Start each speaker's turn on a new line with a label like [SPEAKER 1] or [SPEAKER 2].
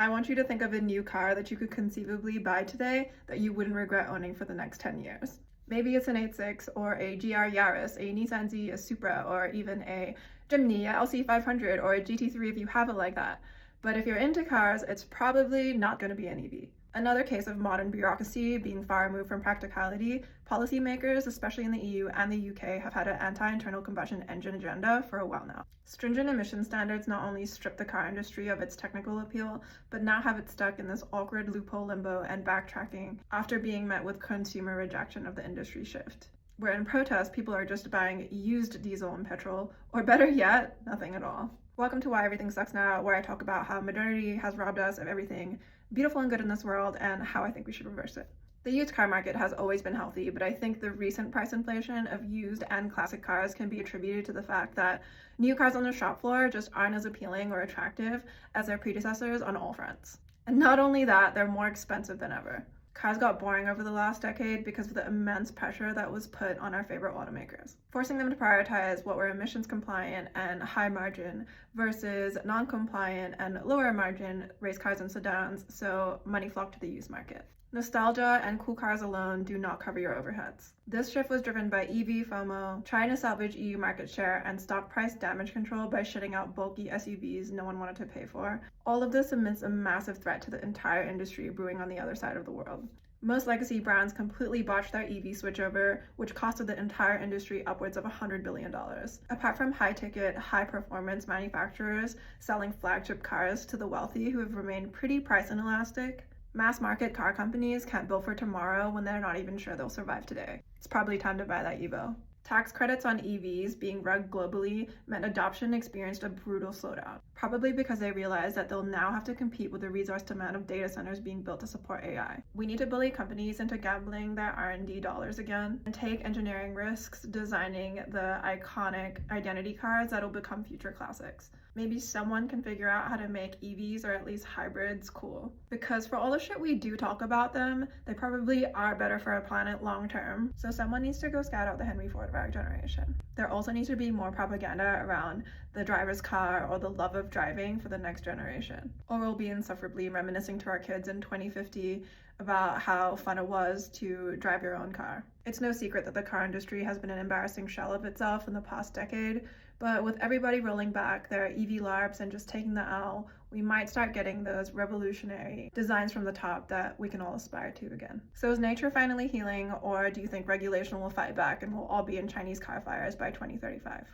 [SPEAKER 1] I want you to think of a new car that you could conceivably buy today that you wouldn't regret owning for the next 10 years. Maybe it's an 8.6 or a GR Yaris, a Nissan Z, a Supra, or even a Jimny, a LC500, or a GT3 if you have it like that. But if you're into cars, it's probably not going to be an EV. Another case of modern bureaucracy being far removed from practicality, policymakers, especially in the EU and the UK, have had an anti-internal combustion engine agenda for a while now. Stringent emission standards not only strip the car industry of its technical appeal, but now have it stuck in this awkward loophole limbo and backtracking after being met with consumer rejection of the industry shift. Where in protest, people are just buying used diesel and petrol, or better yet, nothing at all. Welcome to Why Everything Sucks Now, where I talk about how modernity has robbed us of everything beautiful and good in this world and how I think we should reverse it. The used car market has always been healthy, but I think the recent price inflation of used and classic cars can be attributed to the fact that new cars on the shop floor just aren't as appealing or attractive as their predecessors on all fronts. And not only that, they're more expensive than ever. Cars got boring over the last decade because of the immense pressure that was put on our favorite automakers, forcing them to prioritize what were emissions compliant and high margin versus non-compliant and lower margin race cars and sedans, so money flocked to the used market. Nostalgia and cool cars alone do not cover your overheads. This shift was driven by EV FOMO, trying to salvage EU market share, and stock price damage control by shitting out bulky SUVs no one wanted to pay for. All of this amidst a massive threat to the entire industry brewing on the other side of the world. Most legacy brands completely botched their EV switchover, which costed the entire industry upwards of $100 billion. Apart from high-ticket, high-performance manufacturers selling flagship cars to the wealthy who have remained pretty price inelastic, mass market car companies can't build for tomorrow when they're not even sure they'll survive today. It's probably time to buy that Evo. Tax credits on EVs being rugged globally meant adoption experienced a brutal slowdown, probably because they realized that they'll now have to compete with the resource demand of data centers being built to support AI. We need to bully companies into gambling their R&D dollars again and take engineering risks designing the iconic identity cars that'll become future classics. Maybe someone can figure out how to make EVs or at least hybrids cool. Because for all the shit we do talk about them, they probably are better for our planet long term. So someone needs to go scout out the Henry Ford of our generation. There also needs to be more propaganda around the driver's car or the love of driving for the next generation. Or we'll be insufferably reminiscing to our kids in 2050 about how fun it was to drive your own car. It's no secret that the car industry has been an embarrassing shell of itself in the past decade, but with everybody rolling back their EV LARPs and just taking the L, we might start getting those revolutionary designs from the top that we can all aspire to again. So is nature finally healing, or do you think regulation will fight back and we'll all be in Chinese car fires by 2035?